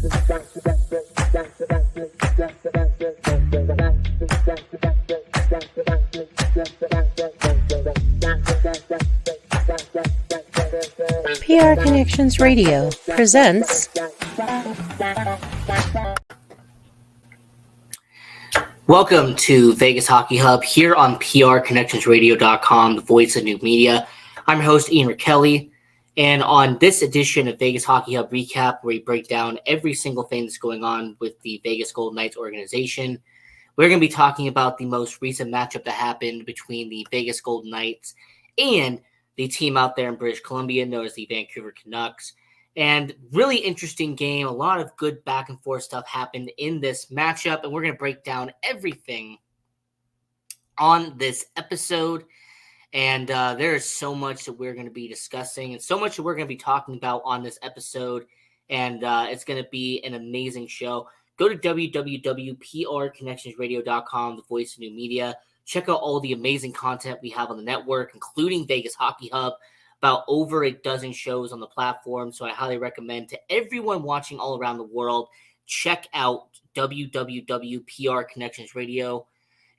PR Connections Radio presents Welcome to Vegas Hockey Hub here on PRConnectionsRadio.com, the voice of new media. I'm your host, Ian Rachiele, and on this edition of Vegas Hockey Hub Recap, where we break down every single thing that's going on with the Vegas Golden Knights organization, we're going to be talking about the most recent matchup that happened between the Vegas Golden Knights and the team out there in British Columbia known as the Vancouver Canucks. And really interesting game. A lot of good back and forth stuff happened in this matchup, and we're going to break down everything on this episode. And there is so much that we're going to be discussing and so much that we're going to be talking about on this episode. And it's going to be an amazing show. Go to www.prconnectionsradio.com, the voice of new media. Check out all the amazing content we have on the network, including Vegas Hockey Hub. About over a dozen shows on the platform, so I highly recommend to everyone watching all around the world, check out www.PR Connections Radio.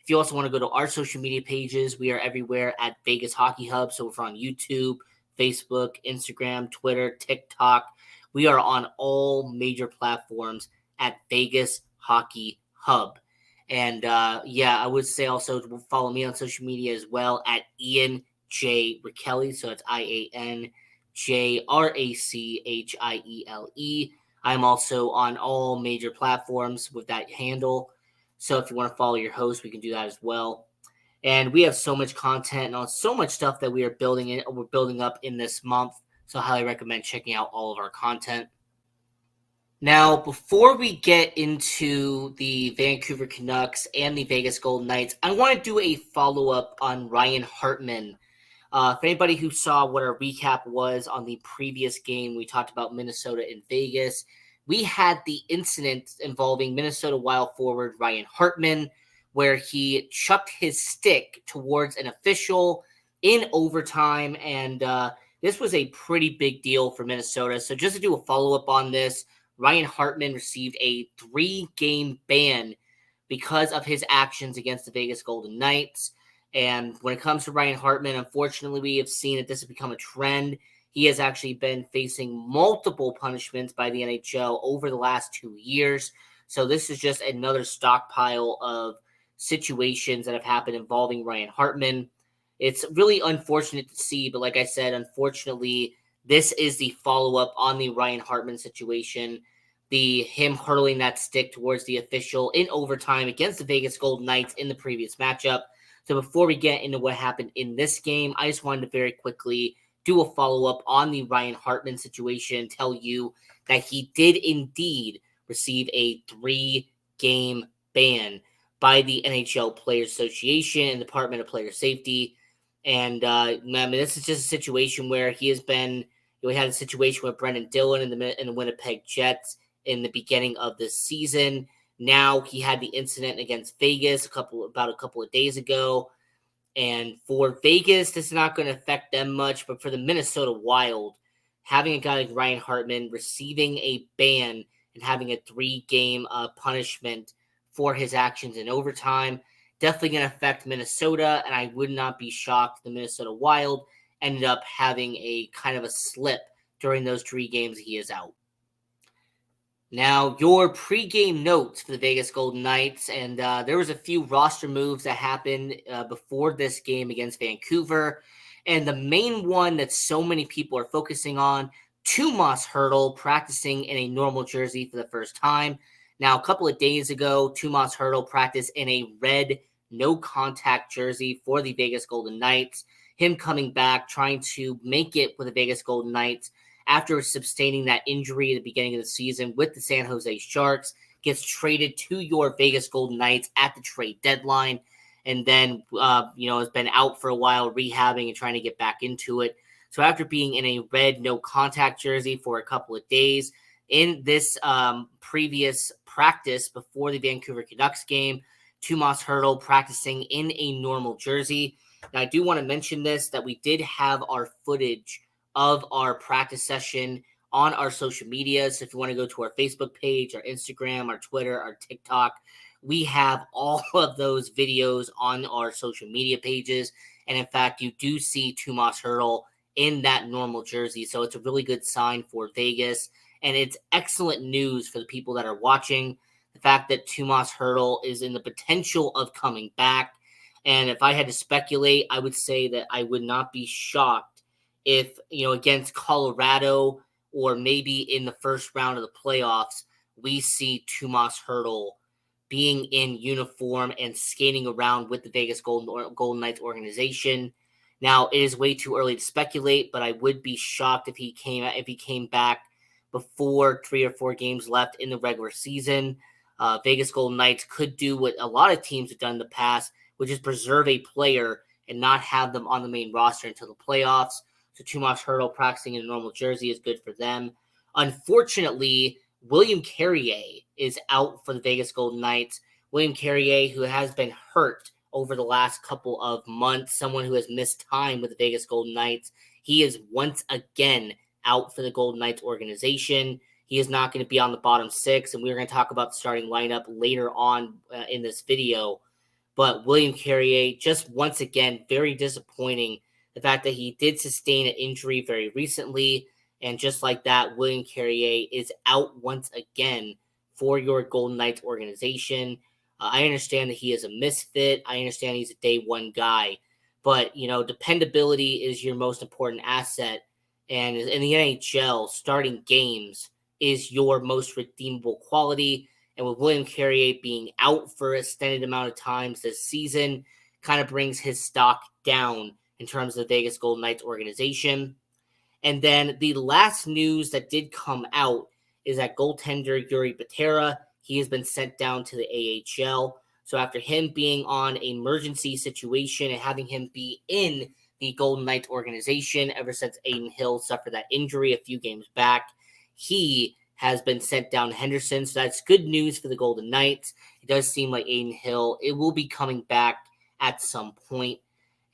If you also want to go to our social media pages, we are everywhere at Vegas Hockey Hub. So we're on YouTube, Facebook, Instagram, Twitter, TikTok. We are on all major platforms at Vegas Hockey Hub. And I would say also follow me on social media as well at Ian J. Rachiele, so it's IANJRACHIELE. I'm also on all major platforms with that handle. So if you want to follow your host, we can do that as well. And we have so much content and so much stuff that we're building up in this month. So I highly recommend checking out all of our content. Now, before we get into the Vancouver Canucks and the Vegas Golden Knights, I want to do a follow-up on Ryan Hartman. For anybody who saw what our recap was on the previous game, we talked about Minnesota and Vegas. We had the incident involving Minnesota Wild forward Ryan Hartman, where he chucked his stick towards an official in overtime, and this was a pretty big deal for Minnesota. So just to do a follow-up on this, Ryan Hartman received a 3-game ban because of his actions against the Vegas Golden Knights. And when it comes to Ryan Hartman, unfortunately, we have seen that this has become a trend. He has actually been facing multiple punishments by the NHL over the last 2 years. So this is just another stockpile of situations that have happened involving Ryan Hartman. It's really unfortunate to see, but like I said, unfortunately, this is the follow-up on the Ryan Hartman situation. Him hurling that stick towards the official in overtime against the Vegas Golden Knights in the previous matchup. So before we get into what happened in this game, I just wanted to very quickly do a follow-up on the Ryan Hartman situation and tell you that he did indeed receive a 3-game ban by the NHL Players Association and Department of Player Safety. And this is just a situation where he has been, we had a situation with Brendan Dillon in the Winnipeg Jets in the beginning of this season. Now he had the incident against Vegas about a couple of days ago. And for Vegas, this is not going to affect them much. But for the Minnesota Wild, having a guy like Ryan Hartman receiving a ban and having a 3-game punishment for his actions in overtime, definitely going to affect Minnesota. And I would not be shocked if the Minnesota Wild ended up having a kind of a slip during those 3 games he is out. Now, your pregame notes for the Vegas Golden Knights, and there was a few roster moves that happened before this game against Vancouver, and the main one that so many people are focusing on, Tomas Hertl practicing in a normal jersey for the first time. Now, a couple of days ago, Tomas Hertl practiced in a red no-contact jersey for the Vegas Golden Knights. Him coming back, trying to make it with the Vegas Golden Knights after sustaining that injury at the beginning of the season with the San Jose Sharks, gets traded to your Vegas Golden Knights at the trade deadline, and then, has been out for a while rehabbing and trying to get back into it. So after being in a red no-contact jersey for a couple of days, in this previous practice before the Vancouver Canucks game, Tomas Hertl practicing in a normal jersey. Now, I do want to mention this, that we did have our footage of our practice session on our social media. So if you want to go to our Facebook page, our Instagram, our Twitter, our TikTok, we have all of those videos on our social media pages. And in fact, you do see Tomas Hertl in that normal jersey. So it's a really good sign for Vegas. And it's excellent news for the people that are watching. The fact that Tomas Hertl is in the potential of coming back. And if I had to speculate, I would say that I would not be shocked if, against Colorado or maybe in the first round of the playoffs, we see Tomas Hertl being in uniform and skating around with the Vegas Golden Knights organization. Now, it is way too early to speculate, but I would be shocked if he came back before 3 or 4 games left in the regular season. Vegas Golden Knights could do what a lot of teams have done in the past, which is preserve a player and not have them on the main roster until the playoffs. So Tomas Hertl practicing in a normal jersey is good for them. Unfortunately, William Carrier is out for the Vegas Golden Knights. William Carrier, who has been hurt over the last couple of months, someone who has missed time with the Vegas Golden Knights, he is once again out for the Golden Knights organization. He is not going to be on the bottom 6, and we're going to talk about the starting lineup later on in this video. But William Carrier, just once again, very disappointing. The fact that he did sustain an injury very recently, and just like that, William Carrier is out once again for your Golden Knights organization. I understand that he is a misfit. I understand he's a day one guy. But, dependability is your most important asset. And in the NHL, starting games is your most redeemable quality. And with William Carrier being out for an extended amount of times this season, kind of brings his stock down in terms of the Vegas Golden Knights organization. And then the last news that did come out is that goaltender Yuri Patera, he has been sent down to the AHL. So after him being on an emergency situation and having him be in the Golden Knights organization ever since Adin Hill suffered that injury a few games back, he has been sent down to Henderson. So that's good news for the Golden Knights. It does seem like Adin Hill, it will be coming back at some point.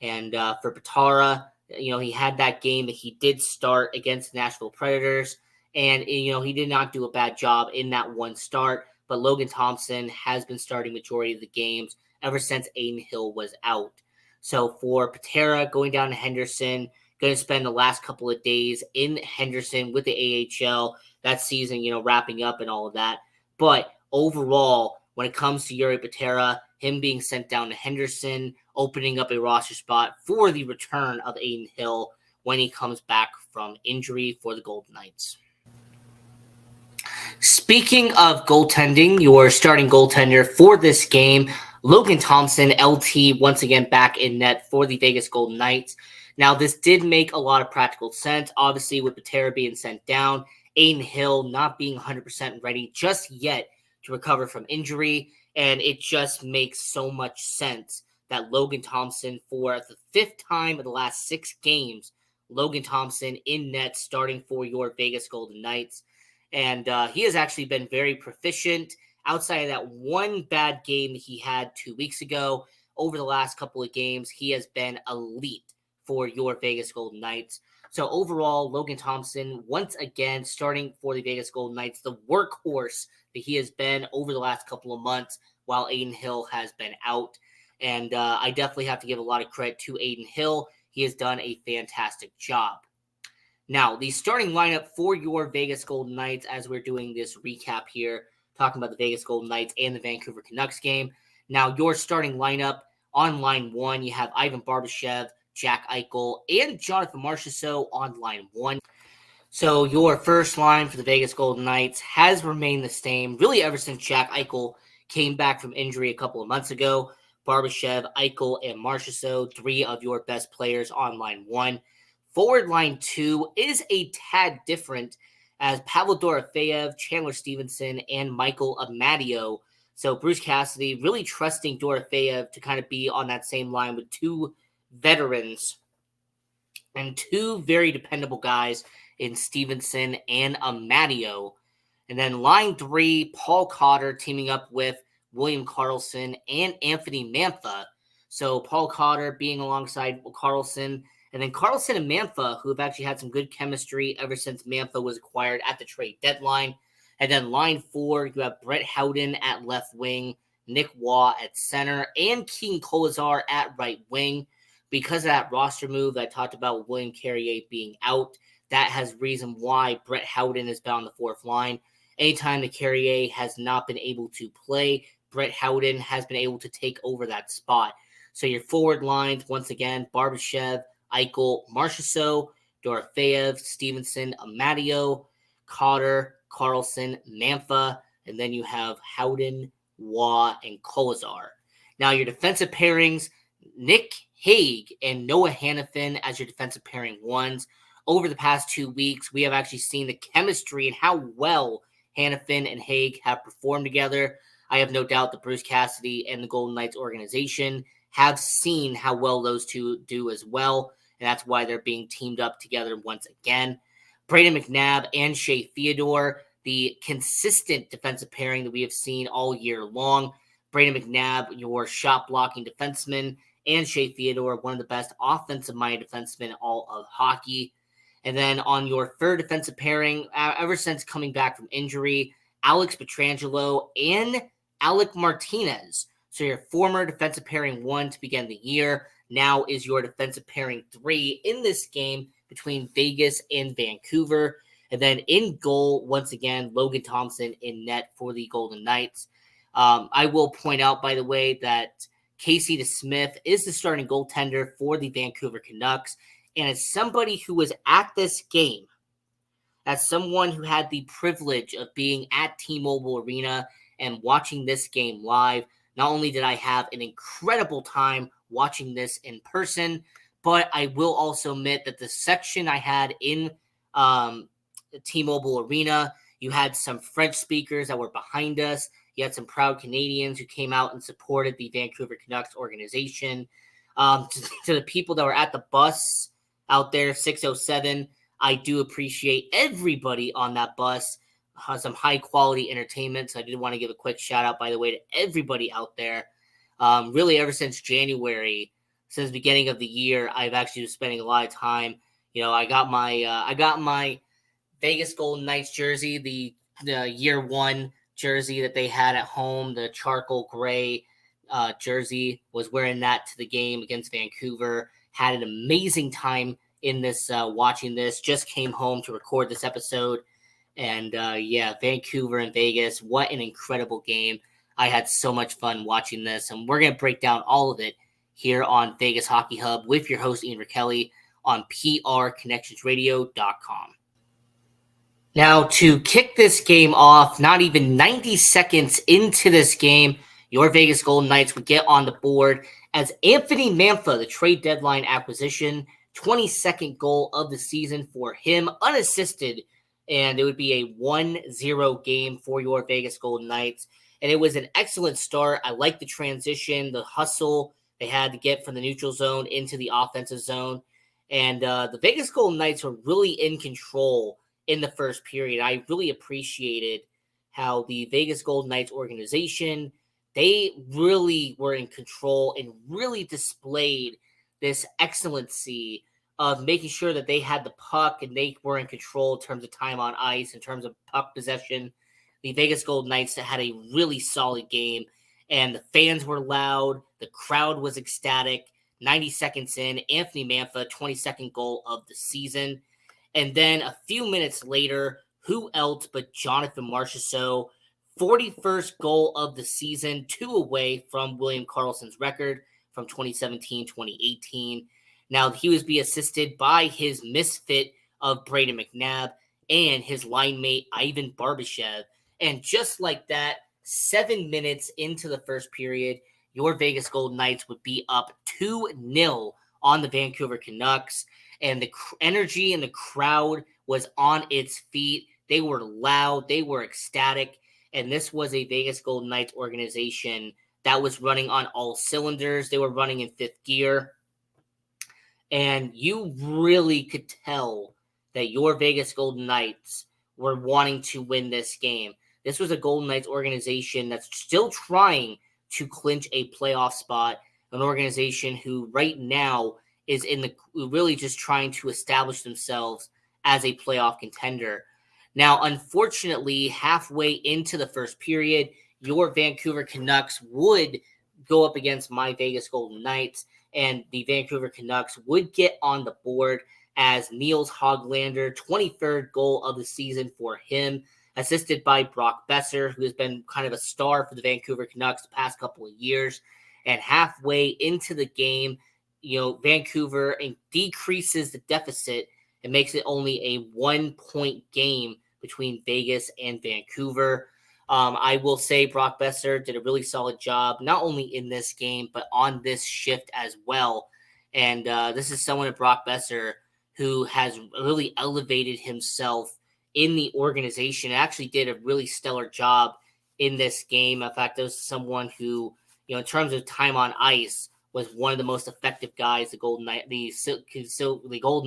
And for Patera, he had that game that he did start against the Nashville Predators. And, he did not do a bad job in that one start. But Logan Thompson has been starting majority of the games ever since Adin Hill was out. So for Patera, going down to Henderson, going to spend the last couple of days in Henderson with the AHL, that season, wrapping up and all of that. But overall, when it comes to Yuri Patera, him being sent down to Henderson, opening up a roster spot for the return of Adin Hill when he comes back from injury for the Golden Knights. Speaking of goaltending, your starting goaltender for this game, Logan Thompson, LT, once again back in net for the Vegas Golden Knights. Now, this did make a lot of practical sense, obviously, with Patera being sent down, Adin Hill not being 100% ready just yet to recover from injury, and it just makes so much sense that Logan Thompson, for the 5th time in the last 6 games, Logan Thompson in net starting for your Vegas Golden Knights. And he has actually been very proficient outside of that one bad game he had 2 weeks ago. Over the last couple of games, he has been elite for your Vegas Golden Knights. So overall, Logan Thompson, once again, starting for the Vegas Golden Knights, the workhorse that he has been over the last couple of months while Adin Hill has been out. And I definitely have to give a lot of credit to Adin Hill. He has done a fantastic job. Now, the starting lineup for your Vegas Golden Knights, as we're doing this recap here, talking about the Vegas Golden Knights and the Vancouver Canucks game. Now, your starting lineup on line 1, you have Ivan Barbashev, Jack Eichel, and Jonathan Marchessault on line 1. So your first line for the Vegas Golden Knights has remained the same, really ever since Jack Eichel came back from injury a couple of months ago. Barbashev, Eichel, and Marchessault, 3 of your best players on line 1. Forward line 2 is a tad different, as Pavel Dorofeyev, Chandler Stevenson, and Michael Amadio. So Bruce Cassidy really trusting Dorofeyev to kind of be on that same line with 2 veterans and 2 very dependable guys in Stevenson and Amadio. And then line 3, Paul Cotter teaming up with William Karlsson and Anthony Mantha. So Paul Cotter being alongside Karlsson And then Carlson and Mantha, who have actually had some good chemistry ever since Mantha was acquired at the trade deadline. And then line 4, you have Brett Howden at left wing, Nick Waugh at center, and Keaton Kolazar at right wing. Because of that roster move that I talked about, William Carrier being out, that has reason why Brett Howden has been on the fourth line. Anytime the Carrier has not been able to play, Brett Howden has been able to take over that spot. So your forward lines, once again, Barbashev, Eichel, Marchessault, Dorofeev, Stevenson, Amadio, Cotter, Carlson, Mantha, and then you have Howden, Waugh, and Kolazar. Now your defensive pairings, Nick Hague and Noah Hannafin as your defensive pairing ones. Over the past 2 weeks, we have actually seen the chemistry and how well Hannafin and Hague have performed together. I have no doubt that Bruce Cassidy and the Golden Knights organization have seen how well those two do as well, and that's why they're being teamed up together once again. Brayden McNabb and Shea Theodore, the consistent defensive pairing that we have seen all year long. Brayden McNabb, your shot-blocking defenseman, and Shea Theodore, one of the best offensive-minded defensemen in all of hockey. And then on your third defensive pairing, ever since coming back from injury, Alex Pietrangelo and Alec Martinez. So your former defensive pairing 1 to begin the year now is your defensive pairing 3 in this game between Vegas and Vancouver. And then in goal, once again, Logan Thompson in net for the Golden Knights. I will point out, by the way, that Casey DeSmith is the starting goaltender for the Vancouver Canucks. And as somebody who was at this game, as someone who had the privilege of being at T-Mobile Arena and watching this game live, not only did I have an incredible time watching this in person, but I will also admit that the section I had in T-Mobile Arena, you had some French speakers that were behind us. You had some proud Canadians who came out and supported the Vancouver Canucks organization. To the people that were at the bus out there, 607, I do appreciate everybody on that bus. Some high-quality entertainment, so I did want to give a quick shout-out, by the way, to everybody out there. Really, ever since January, since the beginning of the year, I've actually been spending a lot of time. You know, I got my Vegas Golden Knights jersey, the year 1 jersey that they had at home, the charcoal gray jersey. Was wearing that to the game against Vancouver. Had an amazing time in this watching this. Just came home to record this episode. And Vancouver and Vegas, what an incredible game. I had so much fun watching this, and we're going to break down all of it here on Vegas Hockey Hub with your host, Ian Rachiele, on prconnectionsradio.com. Now, to kick this game off, not even 90 seconds into this game, your Vegas Golden Knights would get on the board as Anthony Mantha, the trade deadline acquisition, 22nd goal of the season for him, unassisted, and it would be a 1-0 game for your Vegas Golden Knights. And it was an excellent start. I like the transition, the hustle they had to get from the neutral zone into the offensive zone. And the Vegas Golden Knights were really in control in the first period. I really appreciated how the Vegas Golden Knights organization, they really were in control and really displayed this excellency of making sure that they had the puck and they were in control in terms of time on ice, in terms of puck possession. The Vegas Golden Knights had a really solid game, and the fans were loud. The crowd was ecstatic. 90 seconds in, Anthony Mantha, 22nd goal of the season. And then a few minutes later, who else but Jonathan Marchessault, 41st goal of the season, 2 away from William Karlsson's record from 2017-2018. Now, he was being assisted by his misfit of Brayden McNabb and his line mate, Ivan Barbashev. And just like that, 7 minutes into the first period, your Vegas Golden Knights would be up 2-0 on the Vancouver Canucks. And the energy in the crowd was on its feet. They were loud. They were ecstatic. And this was a Vegas Golden Knights organization that was running on all cylinders. They were running in fifth gear. And you really could tell that your Vegas Golden Knights were wanting to win this game. This was a Golden Knights organization that's still trying to clinch a playoff spot, an organization who right now is in the really just trying to establish themselves as a playoff contender. Now, unfortunately, halfway into the first period, your Vancouver Canucks would go up against my Vegas Golden Knights, and the Vancouver Canucks would get on the board as Niels Hoglander, 23rd goal of the season for him, assisted by Brock Besser, who has been kind of a star for the Vancouver Canucks the past couple of years. And halfway into the game, Vancouver decreases the deficit and makes it only a 1-point game between Vegas and Vancouver. I will say Brock Besser did a really solid job, not only in this game, but on this shift as well. And this is someone at Brock Besser who has really elevated himself in the organization. Actually did a really stellar job in this game. In fact, there was someone who, in terms of time on ice, was one of the most effective guys the Golden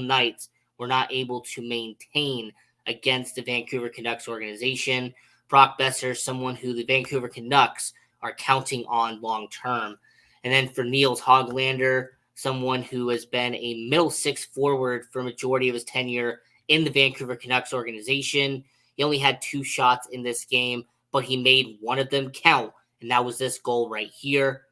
Knights were not able to maintain against the Vancouver Canucks organization. Brock Besser, someone who the Vancouver Canucks are counting on long term. And then for Niels Hoglander, someone who has been a middle six forward for a majority of his tenure in the Vancouver Canucks organization. He only had 2 shots in this game, but he made one of them count, and that was this goal right here.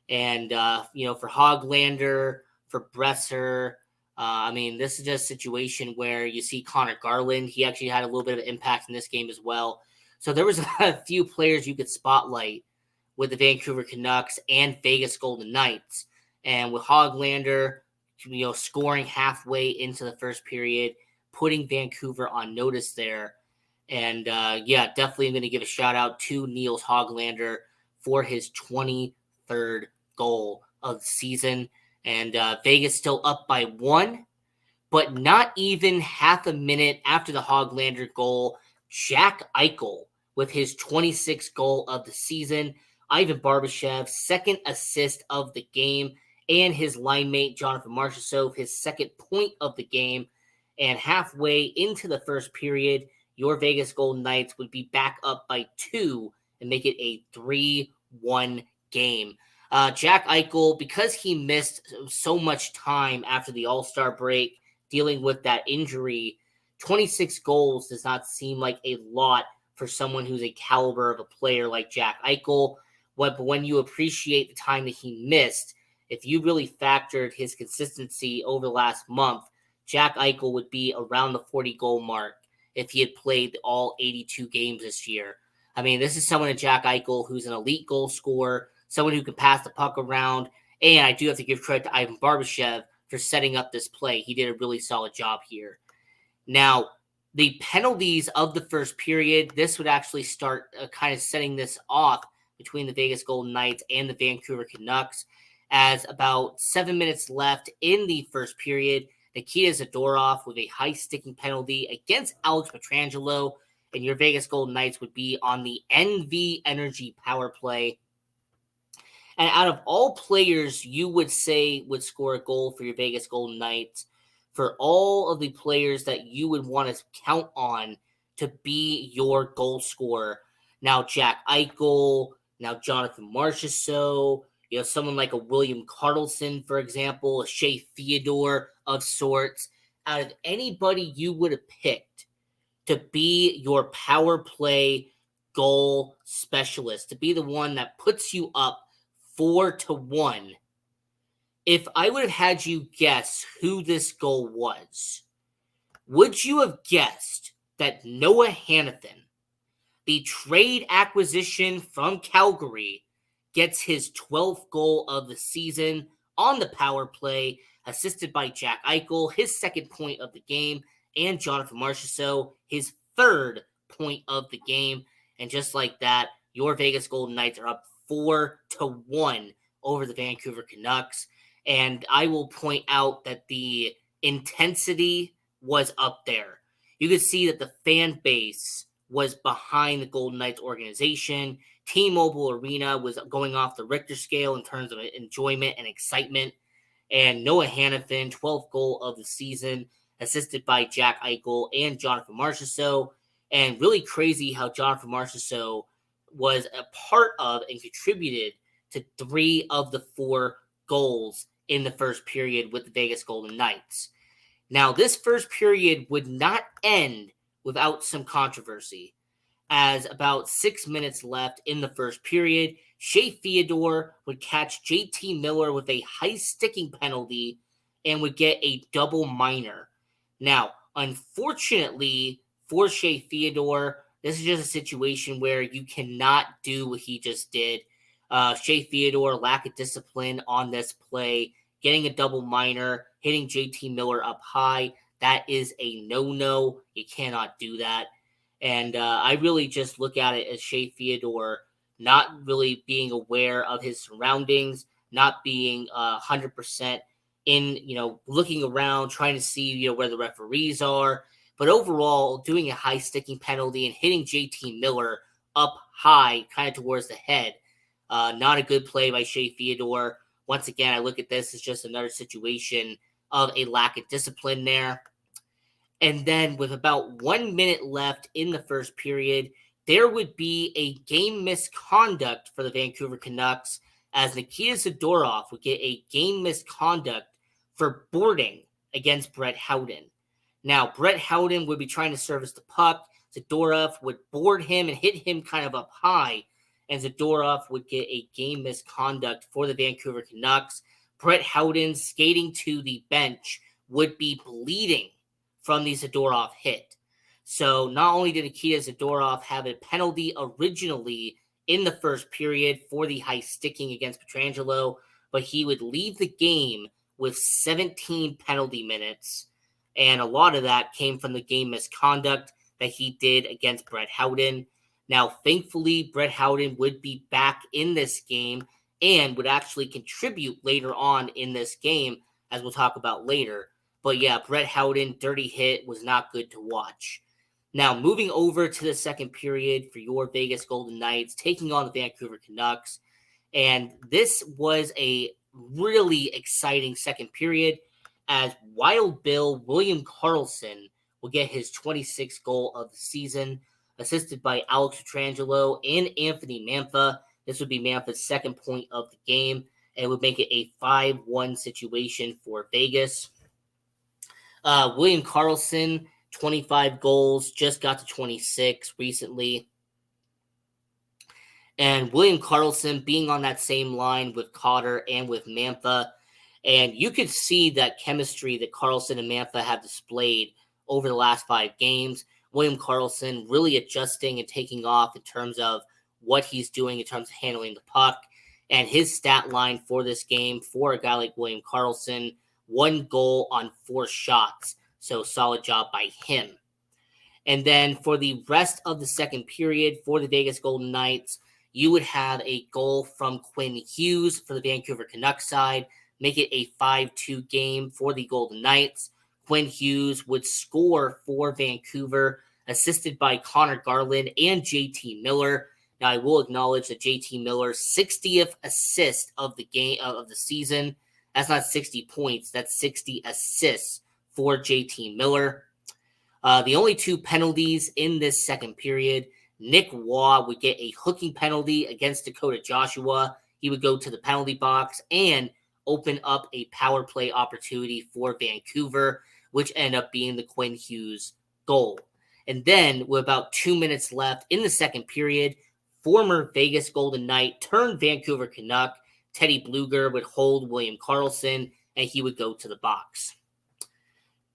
And, for Hoglander, for Besser, this is just a situation where you see Connor Garland. He actually had a little bit of impact in this game as well. So there was a few players you could spotlight with the Vancouver Canucks and Vegas Golden Knights. And with Hoglander, scoring halfway into the first period, putting Vancouver on notice there. And, definitely I'm going to give a shout out to Niels Hoglander for his 23rd goal of the season. And Vegas still up by 1, but not even half a minute after the Hoglander goal, Jack Eichel with his 26th goal of the season, Ivan Barbashev's second assist of the game, and his line mate Jonathan Marchessault, his second point of the game. And halfway into the first period, your Vegas Golden Knights would be back up by 2 and make it a 3-1 game. Jack Eichel, because he missed so much time after the All-Star break, dealing with that injury, 26 goals does not seem like a lot for someone who's a caliber of a player like Jack Eichel. But when you appreciate the time that he missed, if you really factored his consistency over the last month, Jack Eichel would be around the 40-goal mark if he had played all 82 games this year. This is someone at Jack Eichel who's an elite goal scorer, someone who can pass the puck around, and I do have to give credit to Ivan Barbashev for setting up this play. He did a really solid job here. Now, the penalties of the first period, this would actually start kind of setting this off between the Vegas Golden Knights and the Vancouver Canucks, as about 7 minutes left in the first period, Nikita Zadorov with a high-sticking penalty against Alex Pietrangelo, and your Vegas Golden Knights would be on the NV Energy power play. And out of all players you would say would score a goal for your Vegas Golden Knights, for all of the players that you would want to count on to be your goal scorer, now Jack Eichel, now Jonathan Marchessault, someone like a William Karlsson, for example, a Shea Theodore of sorts, out of anybody you would have picked to be your power play goal specialist, to be the one that puts you up 4-1. If I would have had you guess who this goal was, would you have guessed that Noah Hanifin, the trade acquisition from Calgary, gets his 12th goal of the season on the power play, assisted by Jack Eichel, his second point of the game, and Jonathan Marchessault, his third point of the game. And just like that, your Vegas Golden Knights are up 4-1 over the Vancouver Canucks. And I will point out that the intensity was up there. You could see that the fan base was behind the Golden Knights organization. T-Mobile Arena was going off the Richter scale in terms of enjoyment and excitement. And Noah Hanifin, 12th goal of the season, assisted by Jack Eichel and Jonathan Marchessault. And really crazy how Jonathan Marchessault was a part of and contributed to 3 of the 4 goals in the first period with the Vegas Golden Knights. Now, this first period would not end without some controversy, as about 6 minutes left in the first period, Shea Theodore would catch JT Miller with a high sticking penalty and would get a double minor. Now, unfortunately for Shea Theodore, this is just a situation where you cannot do what he just did. Shea Theodore, lack of discipline on this play, getting a double minor, hitting JT Miller up high. That is a no-no. You cannot do that. And I really just look at it as Shea Theodore not really being aware of his surroundings, not being 100% in, looking around, trying to see, where the referees are. But overall, doing a high sticking penalty and hitting JT Miller up high, kind of towards the head. Not a good play by Shea Theodore. Once again, I look at this as just another situation of a lack of discipline there. And then with about 1 minute left in the first period, there would be a game misconduct for the Vancouver Canucks as Nikita Zadorov would get a game misconduct for boarding against Brett Howden. Now, Brett Howden would be trying to service the puck. Zadorov would board him and hit him kind of up high, and Zadorov would get a game misconduct for the Vancouver Canucks. Brett Howden skating to the bench would be bleeding from the Zadorov hit. So not only did Nikita Zadorov have a penalty originally in the first period for the high sticking against Pietrangelo, but he would leave the game with 17 penalty minutes. And a lot of that came from the game misconduct that he did against Brett Howden. Now, thankfully, Brett Howden would be back in this game and would actually contribute later on in this game, as we'll talk about later. But yeah, Brett Howden, dirty hit, was not good to watch. Now, moving over to the second period for your Vegas Golden Knights, taking on the Vancouver Canucks. And this was a really exciting second period as Wild Bill William Karlsson will get his 26th goal of the season, assisted by Alex Pietrangelo and Anthony Mantha. This would be Mantha's second point of the game, and it would make it a 5-1 situation for Vegas. William Karlsson, 25 goals, just got to 26 recently. And William Karlsson being on that same line with Cotter and with Mantha. And you could see that chemistry that Karlsson and Mantha have displayed over the last 5 games. William Karlsson really adjusting and taking off in terms of what he's doing in terms of handling the puck. And his stat line for this game, for a guy like William Karlsson, 1 goal on 4 shots. So solid job by him. And then for the rest of the second period for the Vegas Golden Knights, you would have a goal from Quinn Hughes for the Vancouver Canucks side, make it a 5-2 game for the Golden Knights. Quinn Hughes would score for Vancouver, assisted by Connor Garland and JT Miller. Now, I will acknowledge that JT Miller's 60th assist of the game of the season. That's not 60 points. That's 60 assists for JT Miller. The only 2 penalties in this second period, Nick Waugh would get a hooking penalty against Dakota Joshua. He would go to the penalty box and open up a power play opportunity for Vancouver, which ended up being the Quinn Hughes goal. And then with about 2 minutes left in the second period, former Vegas Golden Knight turned Vancouver Canuck, Teddy Bluger would hold William Karlsson, and he would go to the box.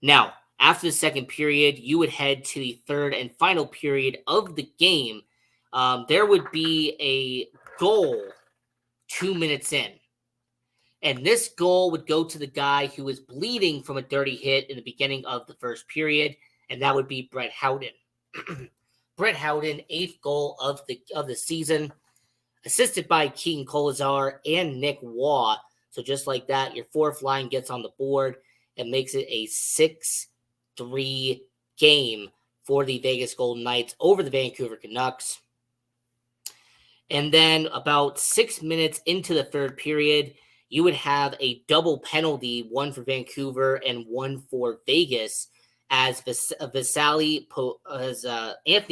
Now, after the second period, you would head to the third and final period of the game. There would be a goal 2 minutes in. And this goal would go to the guy who was bleeding from a dirty hit in the beginning of the first period, and that would be Brett Howden. Brett Howden, 8th goal of the season, assisted by Keaton Kolazar and Nick Waugh. So just like that, your 4th line gets on the board and makes it a 6-3 game for the Vegas Golden Knights over the Vancouver Canucks. And then about 6 minutes into the third period, you would have a double penalty, one for Vancouver and one for Vegas, as Anthony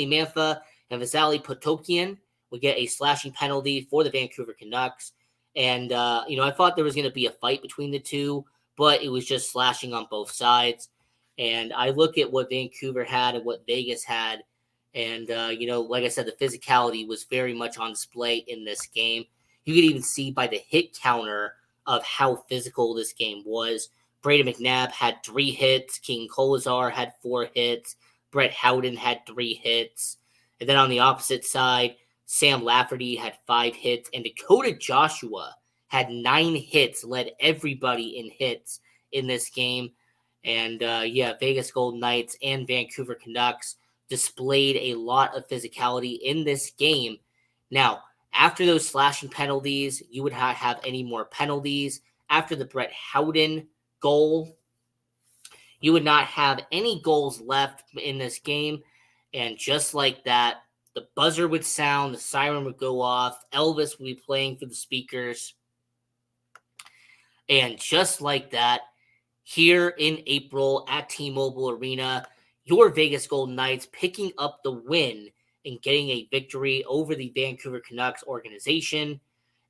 Mantha and Vasily Potokian would get a slashing penalty for the Vancouver Canucks. And, I thought there was going to be a fight between the two, but it was just slashing on both sides. And I look at what Vancouver had and what Vegas had. And, like I said, the physicality was very much on display in this game. You could even see by the hit counter of how physical this game was. Brady McNabb had 3 hits. King Kolazar had 4 hits. Brett Howden had 3 hits. And then on the opposite side, Sam Lafferty had 5 hits. And Dakota Joshua had 9 hits, led everybody in hits in this game. And, Vegas Golden Knights and Vancouver Canucks displayed a lot of physicality in this game. Now, after those slashing penalties, you would not have any more penalties. After the Brett Howden goal, you would not have any goals left in this game. And just like that, the buzzer would sound, the siren would go off, Elvis would be playing through the speakers. And just like that, here in April at T-Mobile Arena, your Vegas Golden Knights picking up the win and getting a victory over the Vancouver Canucks organization.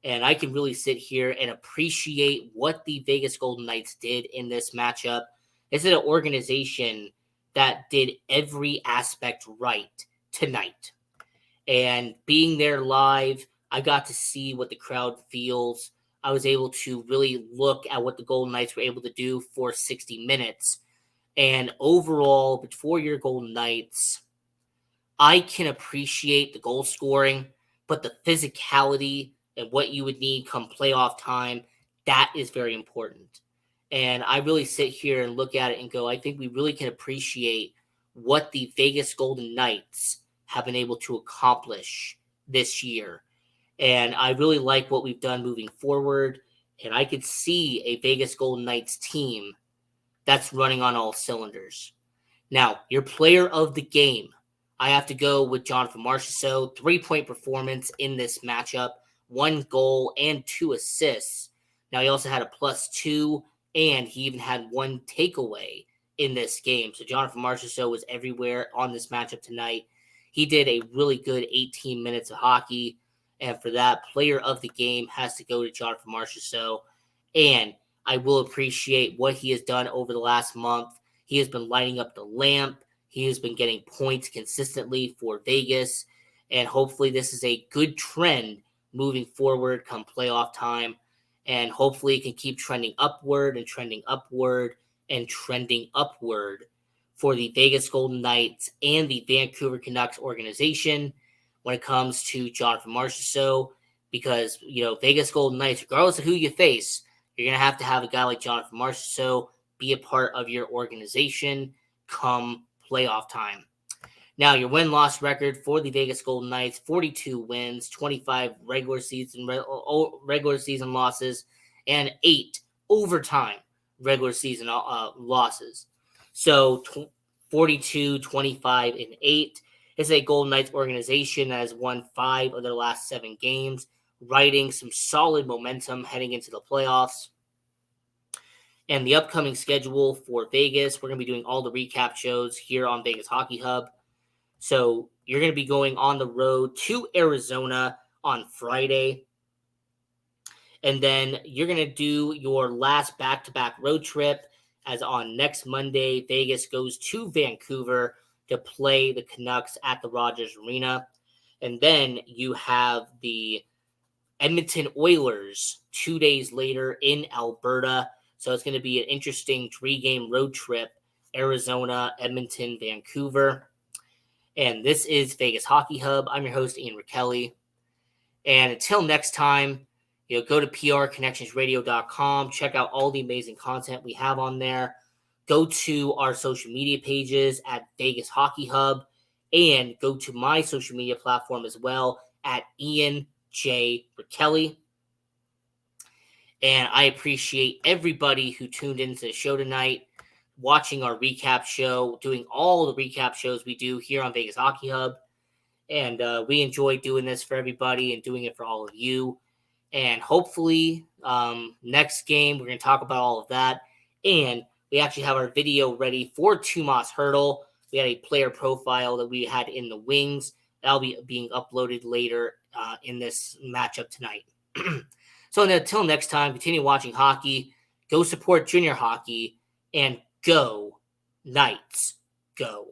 And I can really sit here and appreciate what the Vegas Golden Knights did in this matchup. This is an organization that did every aspect right tonight. And being there live, I got to see what the crowd feels. I was able to really look at what the Golden Knights were able to do for 60 minutes. And overall, for your Golden Knights, I can appreciate the goal scoring, but the physicality and what you would need come playoff time, that is very important. And I really sit here and look at it and go, I think we really can appreciate what the Vegas Golden Knights have been able to accomplish this year. And I really like what we've done moving forward. And I could see a Vegas Golden Knights team that's running on all cylinders. Now, your player of the game, I have to go with Jonathan Marchessault. 3-point performance in this matchup, 1 goal and 2 assists. Now, he also had a +2, and he even had 1 takeaway in this game. So Jonathan Marchessault was everywhere on this matchup tonight. He did a really good 18 minutes of hockey. And for that, player of the game has to go to Jonathan Marchessault. And I will appreciate what he has done over the last month. He has been lighting up the lamp. He has been getting points consistently for Vegas. And hopefully this is a good trend moving forward come playoff time. And hopefully it can keep trending upward and trending upward and trending upward for the Vegas Golden Knights and the Vancouver Canucks organization when it comes to Jonathan Marchessault. Because, Vegas Golden Knights, regardless of who you face, you're going to have a guy like Jonathan Marchessault be a part of your organization come playoff time. Now, your win-loss record for the Vegas Golden Knights, 42 wins, 25 regular season losses, and 8 overtime regular season losses. So 42, 25, and 8. It's a Golden Knights organization that has won 5 of their last 7 games, riding some solid momentum heading into the playoffs. And the upcoming schedule for Vegas, we're going to be doing all the recap shows here on Vegas Hockey Hub. So you're going to be going on the road to Arizona on Friday. And then you're going to do your last back-to-back road trip, as on next Monday, Vegas goes to Vancouver to play the Canucks at the Rogers Arena. And then you have the Edmonton Oilers 2 days later in Alberta. So it's going to be an interesting 3-game road trip, Arizona, Edmonton, Vancouver. And this is Vegas Hockey Hub. I'm your host, Ian Rachiele. And until next time, go to prconnectionsradio.com. Check out all the amazing content we have on there. Go to our social media pages at Vegas Hockey Hub. And go to my social media platform as well at Ian J. Rachiele. And I appreciate everybody who tuned into the show tonight, watching our recap show, doing all the recap shows we do here on Vegas Hockey Hub. And we enjoy doing this for everybody and doing it for all of you. And hopefully next game, we're going to talk about all of that. And we actually have our video ready for Tomas Hertl. We had a player profile that we had in the wings. That'll be being uploaded later in this matchup tonight. So until next time, continue watching hockey, go support junior hockey, and go Knights, go.